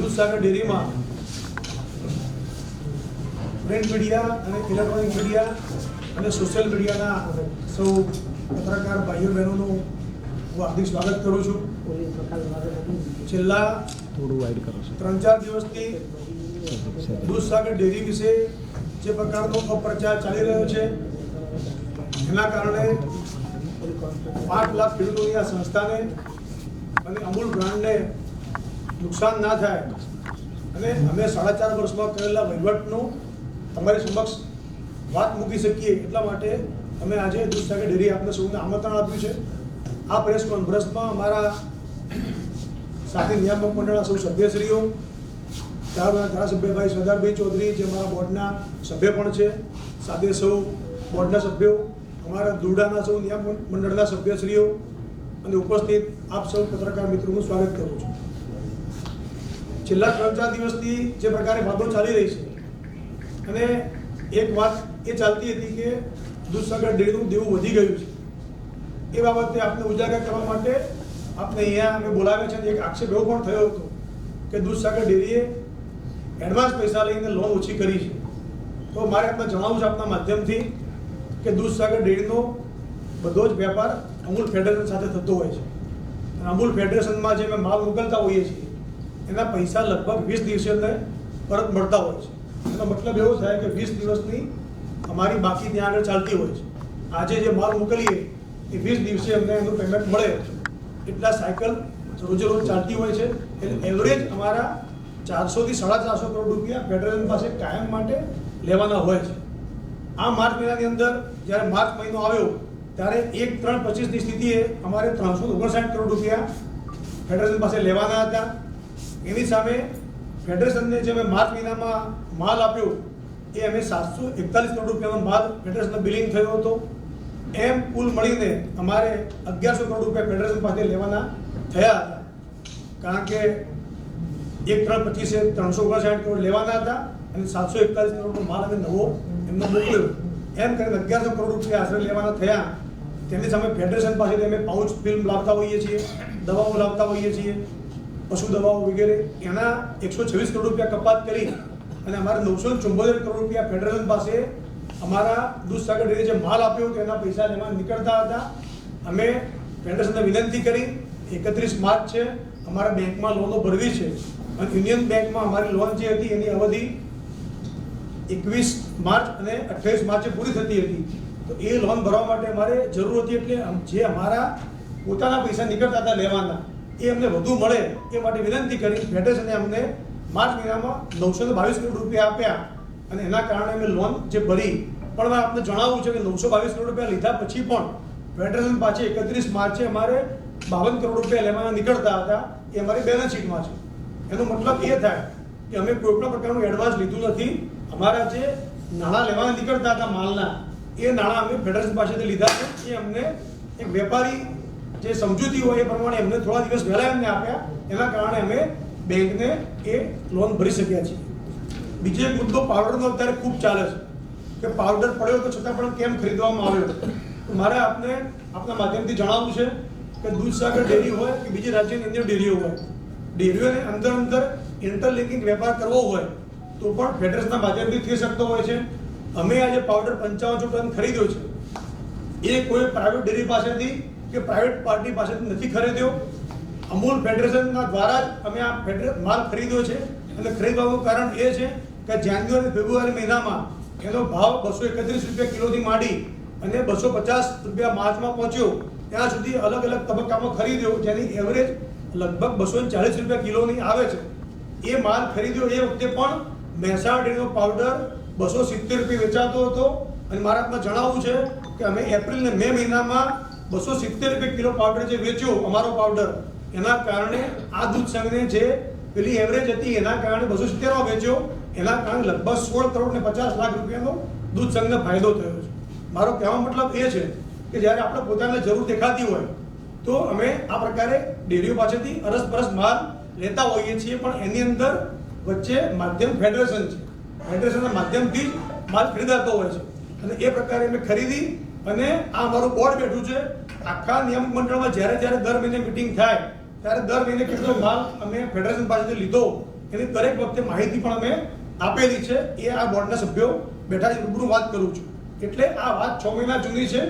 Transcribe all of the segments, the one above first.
દૂધસાગર ડેરીમાં print media અને electronic media અને સોશિયલ મીડિયાના સૌ પત્રકાર ભાઈઓ બહેનોનું હું હાર્દિક સ્વાગત કરું છું. છેલ્લા 3-4 દિવસથી દૂધસાગર ડેરી વિશે જે પ્રકારનો અપપ્રચાર ચાલી રહ્યો છે એના કારણે 5 લાખ ખેડૂતોની આ સંસ્થાને અને અમૂલ બ્રાન્ડને નુકસાન ના થાય અને અમે 4.5 વર્ષમાં કરેલા વહીવટનું તમારી સમક્ષ વાત મૂકી શકીએ એટલા માટે અમે આજે દૂધસાગર ડેરી આપને સૌને આમંત્રણ આપ્યું છે. આ પ્રેસ કોન્ફરન્સમાં અમારા સાથે નિયામક મંડળના સૌ સભ્યશ્રીઓ, ધારાસભ્યભાઈ સરદારભાઈ ચૌધરી જે અમારા બોર્ડના સભ્ય પણ છે, સાથે સૌ બોર્ડના સભ્યો, અમારા દુરડાના સૌ નિયામક મંડળના સભ્યશ્રીઓ અને ઉપસ્થિત આપ સૌ પત્રકાર મિત્રોનું સ્વાગત કરું છું. છેલ્લા 3-4 દિવસથી જે પ્રકારે વાતો ચાલી રહી છે અને એક વાત એ ચાલતી હતી કે દૂધસાગર ડેરીનું દેવું વધી ગયું છે. એ બાબતે આપને ઉજાગર કરવા માટે આપને અહીંયા અમે બોલાવ્યા છે. એક આક્ષેપ એવો પણ થયો હતો કે દૂધસાગર ડેરીએ એડવાન્સ પૈસા લઈને લોન ઓછી કરી છે. તો મારે આપને જણાવવું છે આપના માધ્યમથી કે દૂધસાગર ડેરીનો બધો જ વેપાર અમૂલ ફેડરેશન સાથે થતો હોય છે. અને અમૂલ ફેડરેશનમાં જે અમે માલ મોકલતા હોઈએ છીએ એના પૈસા લગભગ 20 દિવસે પરત મળતા હોય છે. એનો મતલબ એવો થાય કે 20 દિવસની અમારી બાકી ત્યાં આગળ ચાલતી હોય છે. આજે જે માલ મોકલીએ એ 20 દિવસે અમને એનું પેમેન્ટ મળે એટલા સાયકલ રોજે રોજ ચાલતી હોય છે. એટલે એવરેજ અમારા 400 થી 450 કરોડ રૂપિયા ફેડરેશન પાસે કાયમ માટે લેવાના હોય છે. આ માર્ચ મહિનાની અંદર જ્યારે માર્ચ મહિનો આવ્યો ત્યારે 1/3/25ની સ્થિતિએ અમારે 359 કરોડ રૂપિયા ફેડરેશન પાસે લેવાના હતા. એની સામે ફેડરેશનને જે અમે માર્ચ મહિનામાં માલ આપ્યો એ અમે 741 કરોડ રૂપિયાનો માલ ફેડરેશનનો બિલિંગ થયો હતો. એમ કુલ મળીને અમારે 1100 કરોડ રૂપિયા ફેડરેશન પાસે લેવાના થયા હતા. કારણ કે 1/3/25 359 કરોડ લેવાના હતા અને 741 કરોડનો માલ અમે નવો એમને મોકલ્યો. એમ કરીને 1100 કરોડ રૂપિયા આશરે લેવાના થયા. તેની સામે ફેડરેશન પાસેથી અમે પાઉચ ફિલ્મ લાવતા હોઈએ છીએ, દવાઓ લાવતા હોઈએ છીએ, પશુ દવાઓ વગેરે. એના 126 કરોડ રૂપિયા કપાત કરી અને અમારે 974 કરોડ રૂપિયા ફેડરેશન પાસે અમારા દૂધસાગર ડેરીએ જે માલ આપ્યો હતો એના પૈસા લેવા નીકળતા હતા. અમે ફેડરેશનને વિનંતી કરી 31 માર્ચ છે, અમારા બેંકમાં લોનો ભરવી છે અને યુનિયન બેંકમાં અમારી લોન જે હતી એની અવધિ 21 માર્ચ અને 28 માર્ચે પૂરી થતી હતી. તો એ લોન ભરવા માટે અમારે જરૂર હતી. એટલે જે અમારા પોતાના પૈસા નીકળતા હતા લેવાના એ અમને વધુ મળે એ માટે વિનંતી કરી ફેડરેશને અમને માર્ચ મહિનામાં 922 કરોડ રૂપિયા આપ્યા અને એના કારણે અમે લોન જે ભરી. પણ આપને જણાવવું છે કે 922 કરોડ રૂપિયા લીધા પછી પણ ફેડરેશન પાસે 31 માર્ચે અમારે 52 કરોડ રૂપિયા લેવાના નીકળતા હતા. એ અમારી બેલેન્સ શીટમાં છે. એનો મતલબ એ થાય કે અમે કોઈ પણ પ્રકારનું એડવાન્સ લીધું નથી. અમારા જે નાણાં લેવાના નીકળતા હતા માલના એ નાણાં અમે ફેડરેશન પાસેથી લીધા છે. એ અમને એક વેપારી જે સમજૂતી હોય એ પ્રમાણે એમને થોડા દિવસ પહેલા એમને આપ્યા. એના કારણે અમે બેંકને એ લોન ભરી શક્યા છીએ. બીજો એક મુદ્દો પાવડરનો અત્યારે ખૂબ ચાલે છે કે પાવડર પડ્યો તો છતાં પણ કેમ ખરીદવામાં આવ્યો. તો મારે આપના માધ્યમથી જણાવવું છે કે દૂધસાગર ડેરી હોય કે બીજી રાજ્યની અન્ય ડેરીઓ હોય, ડેરીઓને અંદર ઇન્ટરલિંકિંગ વેપાર કરવો હોય તો પણ ફેડરેશનના માધ્યમથી થઈ શકતો હોય છે. અમે આજે પાવડર 55 ટન ખરીદ્યો છે એ કોઈ પ્રાઇવેટ ડેરી પાસેથી કે પ્રાઇવેટ પાર્ટી પાસેથી નથી ખરીદ્યો. અમૂલ ફેડરેશનના દ્વારા જ અમે આ માલ ખરીદ્યો છે. અને ખરીદવાનું કારણ એ છે કે જાન્યુઆરી ફેબ્રુઆરી મહિનામાં એનો ભાવ 231 રૂપિયા કિલોથી માંડી અને 250 રૂપિયા માર્ચમાં પહોંચ્યો. ત્યાં સુધી અલગ અલગ તબક્કામાં ખરીદ્યો જેની એવરેજ લગભગ 240 રૂપિયા કિલોની આવે છે. એ માલ ખરીદ્યો એ વખતે પણ મહેસાણા ડેરીનો પાવડર 270 રૂપિયા વેચાતો હતો. અને મારે આપને જણાવવું છે કે અમે એપ્રિલ ને મે મહિનામાં 270 રૂપિયા કિલો પાવડર જે વેચ્યો અમારો પાવડર એના કારણે આ દૂધ સંઘને જે પેલી એવરેજ હતી એના કારણે 270 વેચ્યો. એના કારણે લગભગ 16 કરોડ ને 50 લાખ રૂપિયાનો દૂધ સંઘને ફાયદો થયો છે. મારો કહેવાનો મતલબ એ છે કે જ્યારે આપણે પોતાને જરૂર દેખાતી હોય તો અમે આ પ્રકારે ડેરીઓ પાસેથી અરસપરસ માલ લેતા હોઈએ છીએ. પણ એની અંદર વચ્ચે માધ્યમ ફેડરેશન છે. ફેડરેશનના માધ્યમથી જ માલ ખરીદાતો હોય છે અને એ પ્રકારે અમે ખરીદી અને આ અમારું બોર્ડ બેઠું છે. આખા નિયામક મંડળમાં જ્યારે દર મહિને મિટિંગ થાય ત્યારે દર મહિને કેટલો માલ અમે ફેડરેશન પાસેથી લીધો એની દરેક વખતે માહિતી પણ અમે આપેલી છે. એ આ બોર્ડના સભ્યો બેઠા રૂબરૂ વાત કરું છું. એટલે આ વાત 6 મહિના જૂની છે.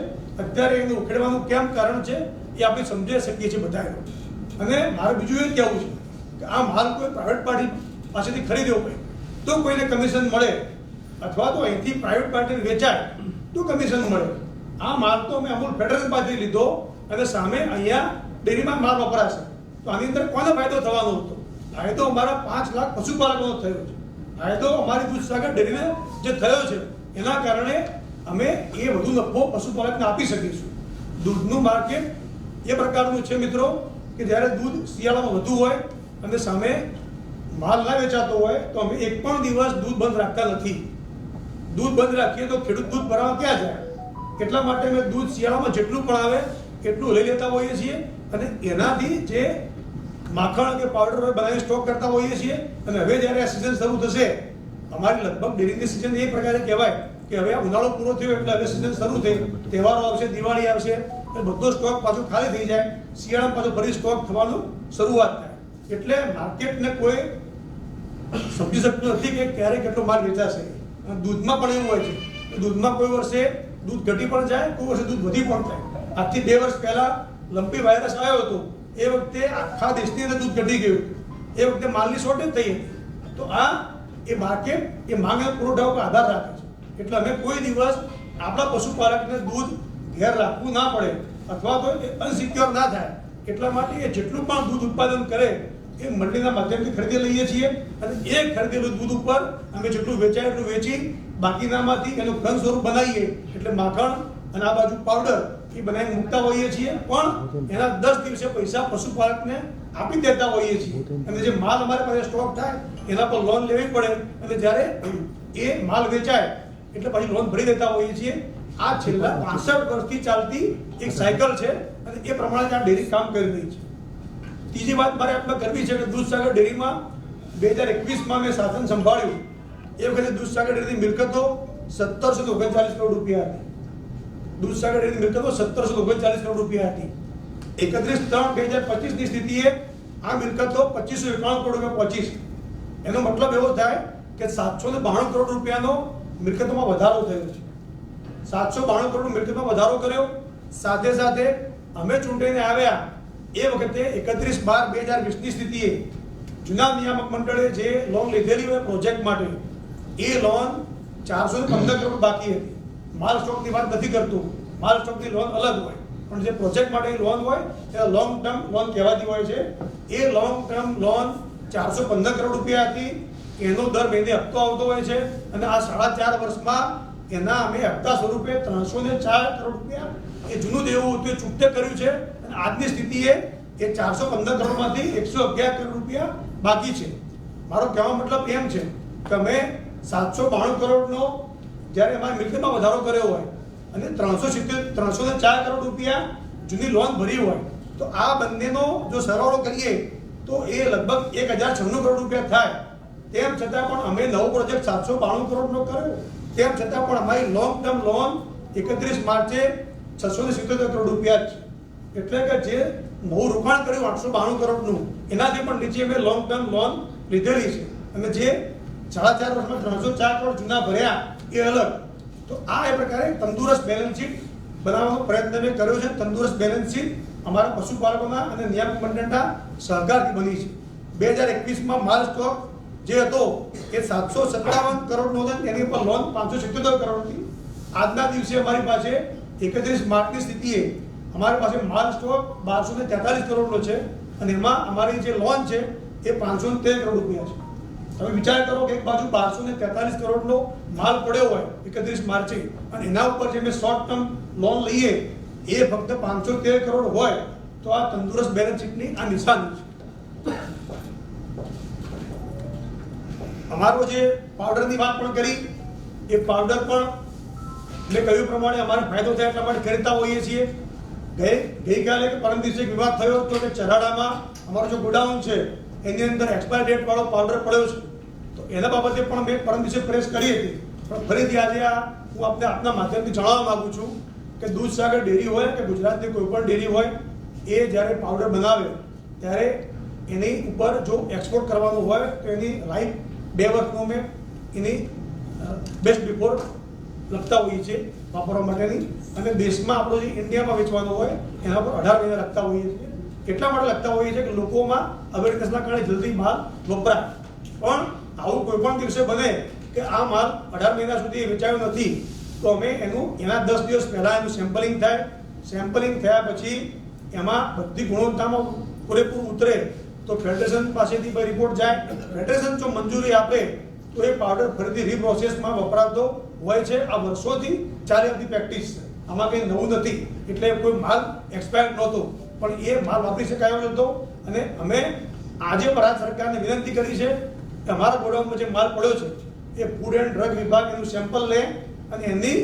અત્યારે એને ઉખેડવાનું કેમ કારણ છે એ આપણે સમજી શકીએ છીએ બધા. અને મારે બીજું એ કહેવું છે કે આ માલ કોઈ પ્રાઇવેટ પાર્ટી પાસેથી ખરીદ્યો હોય તો કોઈને કમિશન મળે, અથવા તો અહીંથી પ્રાઇવેટ પાર્ટીને વેચાય તો કમિશન મળે. આ માલ તો અમે અમૂલ ફેડરેશન પાસેથી લીધો અને સામે અહીંયા ડેરીમાં માલ વપરાશે, તો આની અંદર કોને ફાયદો થવાનો હતો? ફાયદો અમારા 5 લાખ પશુપાલકોનો થયો છે. ફાયદો અમારી દૂધસાગર ડેરીને જે થયો છે એના કારણે અમે એ વધુ નફો પશુપાલકને આપી શકીશું. દૂધનું માર્કેટ એ પ્રકારનું છે મિત્રો કે જ્યારે દૂધ શિયાળામાં વધુ હોય અને સામે માલ ના વેચાતો હોય તો અમે એક પણ દિવસ દૂધ બંધ રાખતા નથી. દૂધ બંધ રાખીએ તો ખેડૂત દૂધ ભરાવા ક્યાં જાય? એટલા માટે અમે દૂધ શિયાળામાં જેટલું પણ આવે એટલું લઈ લેતા હોઈએ છીએ અને એનાથી જે માખણ કે પાવડર બનાવી સ્ટોક કરતા હોઈએ છીએ. અને હવે જ્યારે આ સિઝન શરૂ થશે, અમારી લગભગ ડેરીની સિઝન એ પ્રકારે કહેવાય કે હવે ઉનાળો પૂરો થયો એટલે હવે સિઝન શરૂ થઈ, તહેવારો આવશે, દિવાળી આવશે, એટલે બધો સ્ટોક પાછો ખાલી થઈ જાય. શિયાળામાં પાછો ફરી સ્ટોક થવાનું શરૂઆત થાય. એટલે માર્કેટને કોઈ સમજી શકતું નથી કે ક્યારે કેટલો માલ વેચાશે. દૂધમાં પણ એવું હોય છે કે દૂધમાં કોઈ વર્ષે દૂધ ઘટી પણ જાય, કોઈ વર્ષે દૂધ વધી પણ જાય. આજથી 2 વર્ષ પહેલા લંપી વાયરસ આવ્યો હતો, એ વખતે આખા દેશની અંદર દૂધ ઘટી ગયું. એ વખતે માલની શોર્ટેજ થઈ હતી. તો આ એ માર્કેટ એ માંગ અને પુરવઠા ઉપર આધાર રાખે છે. એટલે અમે કોઈ દિવસ આપણા પશુપાલકને દૂધ ઘેર રાખવું ના પડે અથવા તો એ અનસિક્યોર ના થાય એટલા માટે એ જેટલું પણ દૂધ ઉત્પાદન કરે એ મંડીના માધ્યમથી ખરીદી લઈએ છીએ. અને એ ખરીદેલું દૂધ ઉપર અમે જેટલું વેચાય એટલું વેચી બાકીનામાંથી એનું ઘન સ્વરૂપ બનાવીએ, એટલે માખણ અને આ બાજુ પાવડર એ બનાવીને મૂકતા હોઈએ છીએ. પણ એના 10 દિવસે પૈસા પશુપાલકને આપી દેતા હોઈએ છીએ. અને જે માલ અમારી પાસે સ્ટોક થાય એના પર લોન લેવી પડે અને જ્યારે એ માલ વેચાય એટલે પછી લોન ભરી દેતા હોઈએ છીએ. આ છેલ્લા 65 વર્ષથી ચાલતી એક સાયકલ છે અને એ પ્રમાણે આ ડેરી કામ કરી રહી છે. ત્રીજી વાત મારે આપણે કરવી છે કે દૂધસાગર ડેરીમાં 2021માં મેં શાસન સંભાળ્યું એ વખતે દૂધસાગર ડેરીની મિલકતો 1739 કરોડ રૂપિયા હતી. દૂધસાગર ડેરીની મિલકતો 1739 કરોડ રૂપિયા હતી. 31/3/2025 ની સ્થિતિએ આ મિલકતો 2591 કરોડ રૂપિયા પહોંચી છે. એનો મતલબ એવો થાય કે 792 કરોડ રૂપિયાનો મિલકતોમાં વધારો થયો છે. 792 કરોડ મિલકતમાં વધારો કર્યો. સાથે સાથે અમે ચૂંટીને આવ્યા એ વખતે 31/12/2020 ની સ્થિતિએ જૂના નિયામક મંડળે જે લોન લીધેલી હોય પ્રોજેક્ટ માટે એ લોન 415 કરોડ બાકી હતી. માલ સ્ટોકની વાત નથી કરતો, માલ સ્ટોકની લોન અલગ હોય, પણ જે પ્રોજેક્ટ માટે લોન હોય એ લોંગ ટર્મ લોન કહેવાતી હોય છે. એ લોંગ ટર્મ લોન 415 કરોડ રૂપિયા હતી. એનો દર મહિને હપ્તો આવતો હોય છે અને આ 4.5 વર્ષમાં એના અમે હપ્તા સ્વરૂપે 304 કરોડ રૂપિયા એ જૂનું દેવું હતું એ ચૂકતે કર્યું છે. અને આજની સ્થિતિએ એ 415 કરોડમાંથી 111 કરોડ રૂપિયા બાકી છે. મારો કહેવાનો મતલબ એમ છે કે અમે 792 કરોડનો જ્યારે અમારી મિલકતમાં વધારો કર્યો હોય અને 304 કરોડ રૂપિયા જૂની લોન ભરી હોય તો આ બંનેનો જો સરવાળો કરીએ તો એ લગભગ 1096 કરોડ રૂપિયા થાય. તેમ છતાં પણ અમે નવો પ્રોજેક્ટ 792 કરોડનો કર્યો. તેમ છતાં પણ અમારી લોંગ ટર્મ લોન 31 માર્ચે 677 કરોડ રૂપિયા છે. એટલે કે જે નવું રોકાણ કર્યું 892 કરોડનું એનાથી પણ નીચે અમે લોંગ ટર્મ લોન લીધેલી છે. અને જે 4.5 વર્ષમાં 304 કરોડ જૂના ભર્યા એ અલગ. તો આ એ પ્રકારે તંદુરસ્ત બેલેન્સ શીટ બનાવવાનો પ્રયત્ન મેં કર્યો છે. તંદુરસ્ત બેલેન્સ શીટ અમારા પશુપાલકોના અને નિયામક મંડળના સહકારથી બની છે. 2021માં માલ સ્ટોક જે હતો એ 757 કરોડનો હતો, એની પર લોન 577 કરોડ હતી. આજના દિવસે અમારી પાસે 31 માર્ચની સ્થિતિએ અમારી પાસે માલ સ્ટોક 1243 કરોડનો છે અને એમાં અમારી જે લોન છે એ 513 કરોડ રૂપિયા છે. તમે વિચાર કરો કે એક બાજુ 1243 કરોડનો માલ પડ્યો હોય 31 માર્ચે અને એના ઉપર જે અમે શોર્ટ ટર્મ લોન લઈએ એ ફક્ત 513 કરોડ હોય તો આ તંદુરસ્ત બેલેન્સ શીટની આ નિશાની છે. અમારો જે પાવડરની વાત પણ કરી એ પાવડર પણ મેં કહ્યું પ્રમાણે અમારે ફાયદો થાય એટલા માટે ખરીદતા હોઈએ છીએ. ગઈકાલે કે પરમ દિવસે વિવાદ થયો હતો કે ચરાડામાં અમારો જે ગોડાઉન છે એની અંદર એક્સપાયર ડેટ વાળો પાવડર પડ્યો છે. તો એના બાબતે પણ મેં પરમ દિવસે પ્રેસ કરી હતી. પણ ફરીથી આજે હું આપના માધ્યમથી જણાવવા માંગુ છું કે દૂધસાગર ડેરી હોય કે ગુજરાતની કોઈ પણ ડેરી હોય એ જ્યારે પાવડર બનાવે ત્યારે એની ઉપર જો એક્સપોર્ટ કરવાનું હોય તો એની લાઈફ 2 વર્ષનું અમે એની બેસ્ટ બિફોર લખતા હોઈએ છીએ વાપરવા માટેની, અને દેશમાં આપણો જે ઇન્ડિયામાં વેચવાનો હોય એના પર 18 મહિના લખતા હોઈએ છીએ. એટલા માટે લખતા હોઈએ છીએ કે લોકોમાં અવેરનેસના કારણે જલ્દી માલ વપરાય. પણ આવું કોઈ પણ દિવસે બને કે આ માલ 18 મહિના સુધી વેચાયો નથી તો અમે એના 10 દિવસ પહેલાં એનું સેમ્પલિંગ થાય. સેમ્પલિંગ થયા પછી એમાં બધી ગુણવત્તામાં પૂરેપૂરું ઉતરે તો ફેડરેશન પાસેથી રિપોર્ટ જાય. ફેડરેશન જો મંજૂરી આપે તો એ પાવડર ફરીથી રીપ્રોસેસમાં વપરાતો હોય છે. આ વર્ષોથી ચાલી આવતી પ્રેક્ટિસ છે, આમાં કંઈ નવું નથી. એટલે કોઈ માલ એક્સપાયર નહોતો પણ એ માલ વાપરી શકાયો હતો. અને અમે આજે ભારત સરકારને વિનંતી કરી છે કે અમારા ગોડાઉનમાં જે માલ પડ્યો છે એ ફૂડ એન્ડ ડ્રગ વિભાગ એનું સેમ્પલ લે અને એની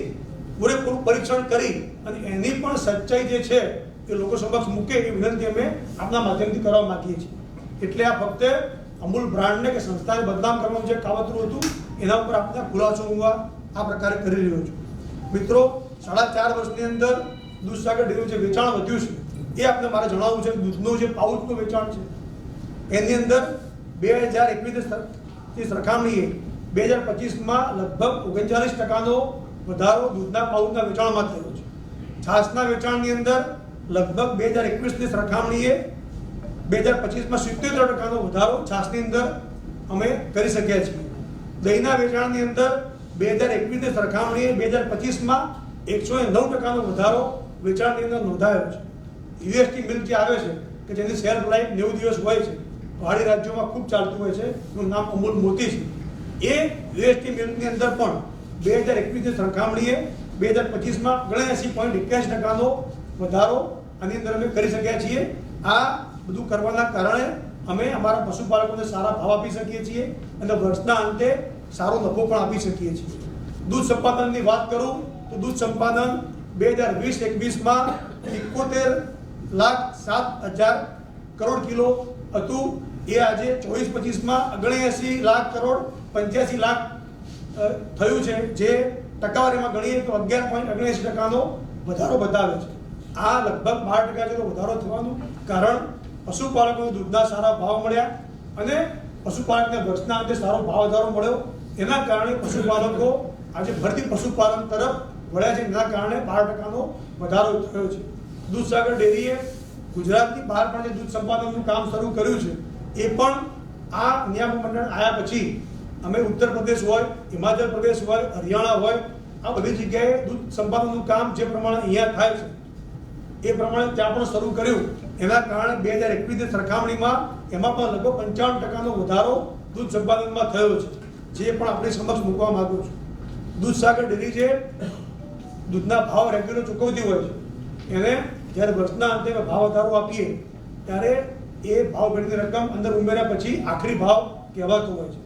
પૂરેપૂરું પરીક્ષણ કરી અને એની પણ સચ્ચાઈ જે છે એ લોકો સમક્ષ મૂકે એ વિનંતી અમે આપના માધ્યમથી કરવા માંગીએ છીએ. એટલે આ ફક્ત અમૂલ બ્રાન્ડને કે સંસ્થાને બદનામ કરવાનું જે કાવતરું હતું એના ઉપર આપણે ખુલાસો હું આ પ્રકારે કરી રહ્યો છું. મિત્રો, 4.5 વર્ષની અંદર દૂધસાગર ડેરીનું જે વેચાણ વધ્યું છે એ આપણે મારે જણાવવું છે. દૂધનું જે પાઉચનું વેચાણ છે એની અંદર 2021ની સરખામણીએ 2025માં લગભગ 39% વધારો દૂધના પાઉચના વેચાણમાં થયો છે. છાશના વેચાણની અંદર લગભગ 2021ની સરખામણીએ 2025માં 77% વધારો છાશની અંદર અમે કરી શક્યા છીએ. દહીંના વેચાણની અંદર 2021ની સરખામણીએ 2025માં 109% વધારો વેચાણની અંદર નોંધાયો છે. યુએસટી મિલ્ક જે આવે છે કે જેની શેલ્ફ લાઈફ 90 દિવસ હોય છે, પહાડી રાજ્યોમાં ખૂબ ચાલતું હોય છે, એનું નામ અમૂલ મોતી છે. એ યુએસટી મિલ્કની અંદર પણ 2021ની સરખામણીએ 2025માં 79.81% વધારો આની અંદર અમે કરી શક્યા છીએ. આ બધું કરવાના કારણે અમે અમારા પશુપાલકોને સારા ભાવ આપી શકીએ છીએ અને વર્ષના અંતે સારો નફો પણ આપી શકીએ છીએ. દૂધ સંપાદનની વાત કરું તો દૂધ સંપાદન 2020-21માં 71,07,000 કરોડ કિલો હતું. એ આજે 24-25માં 79 લાખ કરોડ 85 લાખ થયું છે, જે ટકાવારીમાં ગણીએ તો 11.79%નો વધારો બતાવે છે. આ લગભગ 12% જેટલો વધારો થવાનું કારણ પશુપાલકોને દૂધના સારા ભાવ મળ્યા અને પશુપાલકને વર્ષના અંતે સારો ભાવ વધારો મળ્યો. એના કારણે પશુપાલકો આજે ફરીથી પશુપાલન તરફ વળ્યા છે. એના કારણે 12%નો વધારો થયો છે. દૂધસાગર ડેરીએ ગુજરાતની બહાર પણ જે દૂધ સંપાદનનું કામ શરૂ કર્યું છે એ પણ આ નિયામક મંડળ આવ્યા પછી અમે ઉત્તર પ્રદેશ હોય, હિમાચલ પ્રદેશ હોય, હરિયાણા હોય, આ બધી જગ્યાએ દૂધ સંપાદનનું કામ જે પ્રમાણે અહીંયા થાય છે એ પ્રમાણે ત્યાં પણ શરૂ કર્યું. એના કારણે 2021ની સરખામણીમાં એમાં પણ લગભગ 55%નો વધારો દૂધ સંપાદનમાં થયો છે, જે પણ આપણી સમક્ષ મૂકવા માંગુ છું. દૂધસાગર ડેરી જે દૂધના ભાવ રેગ્યુલર ચૂકવતી હોય છે એને જ્યારે વર્ષના અંતે ભાવ વધારો આપીએ ત્યારે એ ભાવ ભેટની રકમ અંદર ઉમેર્યા પછી આખરી ભાવ કહેવાતો હોય છે.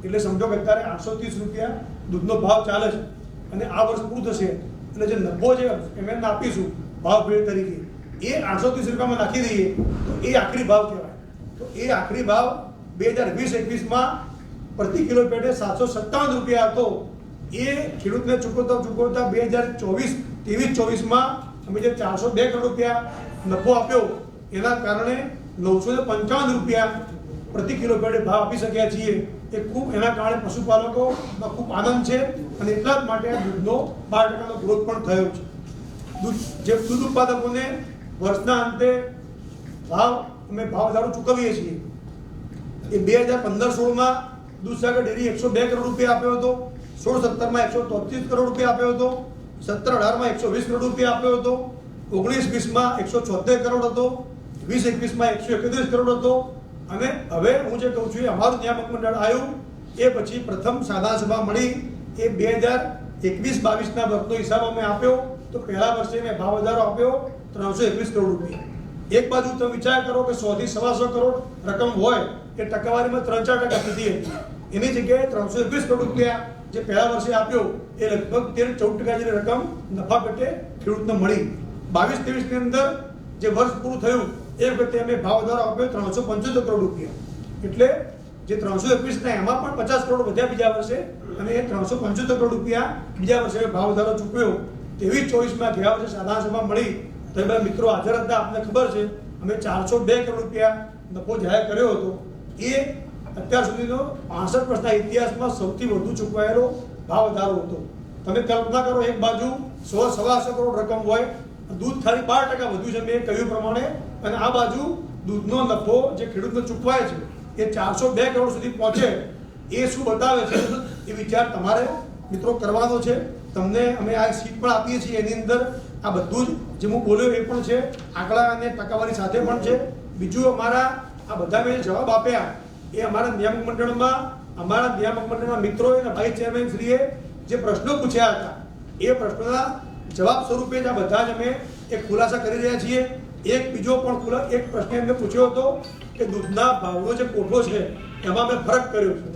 એટલે સમજો કે અત્યારે 830 રૂપિયા દૂધનો ભાવ ચાલે છે અને આ વર્ષ પૂરું થશે એટલે જે નફો છે એમને આપીશું ભાવ ભેટ તરીકે એ 830 રૂપિયામાં નાખી દઈએ તો એ આખરી ભાવ કહેવાય. તો એ આખરી ભાવ 2020-21માં પ્રતિ કિલો પેટે 757 રૂપિયા હતો. એ ખેડૂતને ચૂકવતા 2023-24માં અમે જે 402 કરોડ રૂપિયા નફો આપ્યો એના કારણે 955 રૂપિયા પ્રતિ કિલો પેટે ભાવ આપી શક્યા છીએ. એ ખૂબ એના કારણે પશુપાલકોમાં ખૂબ આનંદ છે અને એટલા જ માટે આ દૂધનો 12%નો ગ્રોથ પણ થયો છે. દૂધ ઉત્પાદકોને વર્ષના અંતે અમે ભાવ વધારો ચૂકવીએ છીએ. એ 2015-16માં દૂધસાગર ડેરી 102 કરોડ રૂપિયા આપ્યો હતો, 16-17માં 133 કરોડ રૂપિયા આપ્યો હતો, 17-18માં 120 કરોડ રૂપિયા આપ્યો હતો, 19-20માં 176 કરોડ હતો, 20-21માં 131 કરોડ હતો. અને હવે હું જે કહું છું એ અમારું નિયામક મંડળ આવ્યું એ પછી પ્રથમ સાધારણ સભા મળી એ 2021-22ના વર્ષનો હિસાબ અમે આપ્યો તો પહેલા વર્ષે મેં ભાવ વધારો આપ્યો 321 કરોડ રૂપિયા. એક બાજુ તમે વિચાર કરો કે 100 થી 125 કરોડ રકમ હોય એ ટકાવારીમાં 3-4% થતી હતી. એની જગ્યાએ 321 કરોડ રૂપિયા જે પહેલા વર્ષે આપ્યો એ લગભગ 13-14% જેટલી રકમ નફા પેટે ખેડૂતને મળી. 22-23ની અંદર જે વર્ષ પૂરું થયું એ વખતે અમે ભાવ વધારો આપ્યો 375 કરોડ રૂપિયા. એટલે જે 321ના એમાં પણ 50 કરોડ વધ્યા બીજા વર્ષે અને એ 375 કરોડ રૂપિયા બીજા વર્ષે ભાવ વધારો ચૂકવ્યો. 23-24માં ગયા વર્ષે સાધારણ સભા મળી તો એ બધા મિત્રો હાજર હતા, આપને ખબર છે અમે 402 કરોડ રૂપિયા નફો જાહેર કર્યો હતો એ અત્યાર સુધીનો 65 વર્ષના ઇતિહાસમાં સૌથી વધુ ચૂકવાયેલો ભાવ વધારો હતો. તમે કલ્પના કરો, એક બાજુ 100-125 કરોડ રકમ હોય, દૂધ ખાલી 12% વધુ છે મેં કહ્યું પ્રમાણે, અને આ બાજુ દૂધનો નફો જે ખેડૂતને ચૂકવાય છે એ 402 કરોડ સુધી પહોંચે. એ શું બતાવે છે એ વિચાર તમારે મિત્રો કરવાનો છે. તમને અમે આ શીટ પણ આપીએ છીએ, એની અંદર આ બધું જ જે હું બોલ્યો એ પણ છે, આંકડા અને ટકાવારી સાથે પણ છે. બીજું અમારા આ બધા મેં જવાબ આપ્યા એ અમારા નિયામક મંડળના મિત્રોએ અને વાઇસ ચેરમેન શ્રીએ જે પ્રશ્નો પૂછ્યા હતા એ પ્રશ્નોના જવાબ સ્વરૂપે જ આ બધા જ અમે એક ખુલાસા કરી રહ્યા છીએ. એક બીજો પણ એક પ્રશ્ન એમને પૂછ્યો હતો કે દૂધના ભાવનો જે કોઠો છે એમાં મેં ફરક કર્યો છે.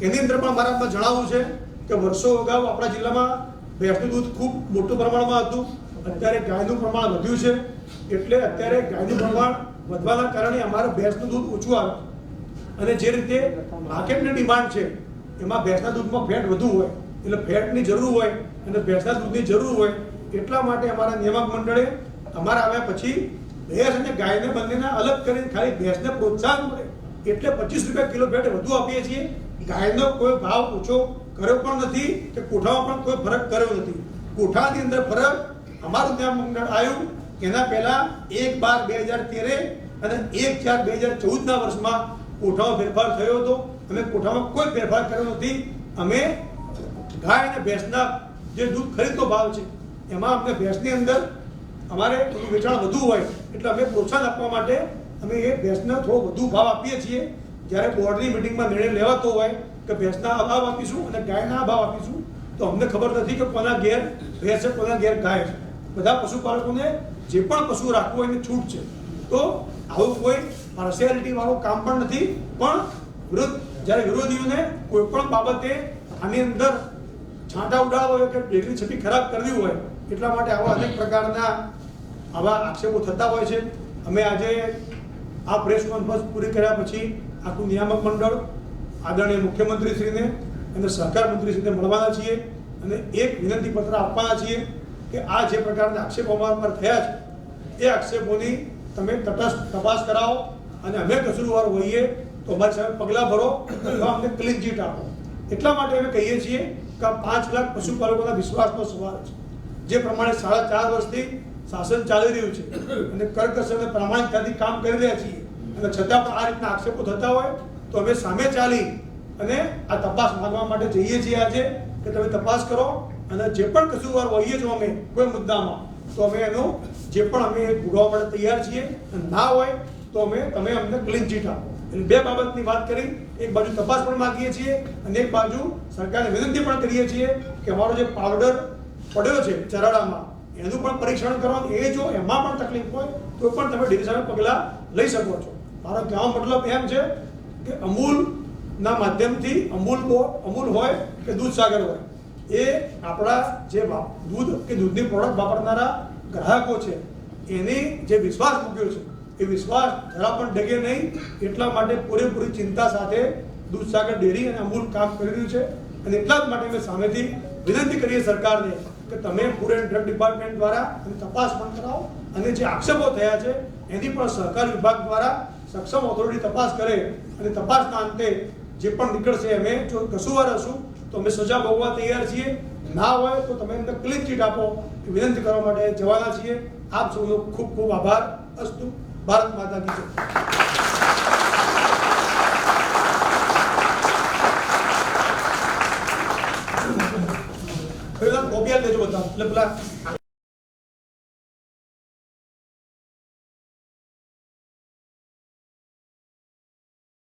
એની અંદર પણ મારા જણાવવું છે કે વર્ષો અગાઉ આપણા જિલ્લામાં ભેંસનું દૂધ ખૂબ મોટું પ્રમાણમાં હતું. અત્યારે ગાયનું પ્રમાણ વધ્યું છે, એટલે અત્યારે ગાયનું પ્રમાણ વધવાના કારણે અમારે ભેંસનું દૂધ ઓછું આવે. અને જે રીતે માર્કેટની ડિમાન્ડ છે એમાં ભેંસના દૂધમાં ફેટ વધુ હોય, એટલે ફેટની જરૂર હોય અને ભેંસના દૂધની જરૂર હોય, એટલા માટે અમારા નિયામક મંડળે અમારા આવ્યા પછી ભેંસ અને ગાયને બંનેના અલગ કરીને ખાલી ભેંસને પ્રોત્સાહન મળે એટલે 25 રૂપિયા કિલો ફેટ વધુ આપીએ છીએ. ગાયનો કોઈ ભાવ ઓછો કર્યો પણ નથી કે કોઠામાં પણ કોઈ ફરક કર્યો નથી. કોઠાની અંદર ફરક અમારું નિયામક મંડળ આવ્યું એના પહેલા 1/12/2013 અને 1/4/2014 વર્ષમાં કોઠામાં ફેરફાર થયો હતો. અમે કોઠામાં કોઈ ફેરફાર કર્યો નથી. અમે ગાય અને ભેંસના જે દૂધ ખરીદનો ભાવ છે એમાં અમને ભેંસની અંદર અમારે વેચાણ વધુ હોય એટલે અમે પ્રોત્સાહન આપવા માટે અમે એ ભેંસને થોડો વધુ ભાવ આપીએ છીએ. જ્યારે બોર્ડની મિટિંગમાં નિર્ણય લેવાતો હોય કે ભેંસના આ ભાવ આપીશું અને ગાયના આ ભાવ આપીશું, તો અમને ખબર નથી કે કોના ઘેર ભેંસ છે, કોના ઘેર ગાય છે. બધા પશુપાલકોને જે પણ પશુ રાખવું હોય એની છૂટ છે. તો આવું કોઈ પાર્શિયાલિટી વાળું કામ પણ નથી. પણ જ્યારે વિરોધીઓને કોઈ પણ બાબતે આની અંદર છાંટા ઉડાડવા હોય કે ડેરી છબી ખરાબ કરવી હોય એટલા માટે આવા અનેક પ્રકારના આવા આક્ષેપો થતા હોય છે. અમે આજે આ પ્રેસ કોન્ફરન્સ પૂરી કર્યા પછી આખું નિયામક મંડળ આદરણીય મુખ્યમંત્રીશ્રીને અને સહકાર મંત્રીશ્રીને મળવાના છીએ અને એક વિનંતી પત્ર આપવાના છીએ કે આ જે પ્રકારના આક્ષેપો અમારા પર થયા છે એ આક્ષેપોની તમે તટસ્થ તપાસ કરાવો અને અમે કસૂરવાર હોઈએ તો અમારી સામે પગલાં ભરો અથવા અમને ક્લીન ચીટ આપો. એટલા માટે અમે કહીએ છીએ કે આ 5 લાખ પશુપાલકોના વિશ્વાસનો સવાલ છે. જે પ્રમાણે 4.5 વર્ષથી શાસન ચાલી રહ્યું છે અને કરકસર અને પ્રામાણિકતાથી કામ કરી રહ્યા છીએ અને છતાં પણ આ રીતના આક્ષેપો થતા હોય તો અમે સામે ચાલી અને આ તપાસ માંગવા માટે જઈએ છીએ આજે કે તમે તપાસ કરો અને જે પણ કસૂરવાર હોઈએ છો અમે કોઈ મુદ્દામાં તો અમે એનું જે પણ અમે ભોગવવા માટે તૈયાર છીએ. ના હોય તો તમે અમને ક્લીન ચીટ આપો. એટલે બે બાબતની વાત કરી, એક બાજુ તપાસ પણ માંગીએ છીએ અને એક બાજુ સરકારને વિનંતી પણ કરીએ છીએ કે અમારો જે પાવડર પડ્યો છે ચરાડામાં એનું પણ પરીક્ષણ કરવાનું. એ જો એમાં પણ તકલીફ હોય તો પણ તમે ડેરી સામે પગલાં લઈ શકો છો. મારો કહેવાનો મતલબ એમ છે કે અમૂલના માધ્યમથી અમૂલ હોય કે દૂધસાગર હોય, એ આપણા જે દૂધ કે દૂધની પ્રોડક્ટ વાપરનારા ગ્રાહકો છે એની જે વિશ્વાસ મૂક્યો છે એ વિશ્વાસ જરા પણ ડગે નહીં. એટલા માટે પૂરેપૂરી ચિંતા સાથે દૂધસાગર ડેરી અને અમૂલ કામ કરી રહ્યું છે અને એટલા જ માટે અમે સામેથી વિનંતી કરીએ સરકારને કે તમે ફૂડ એન્ડ ડ્રગ ડિપાર્ટમેન્ટ દ્વારા તપાસ પણ કરાવો અને જે આક્ષેપો થયા છે એની પણ સહકાર વિભાગ દ્વારા સક્ષમ ઓથોરિટી તપાસ કરે અને તપાસના અંતે જે પણ નીકળશે અમે જો કસૂરવાર હશું તો અમે સજા ભોગવવા તૈયાર છીએ. ના હોય તો તમે અમને ક્લીન ચીટ આપો એ વિનંતી કરવા માટે જવાના છીએ. આપ સૌનો ખૂબ ખૂબ આભાર. અસ્તુ. ભારત માતા કી જય. કોપી આપી દેજો બધા એટલે પેલા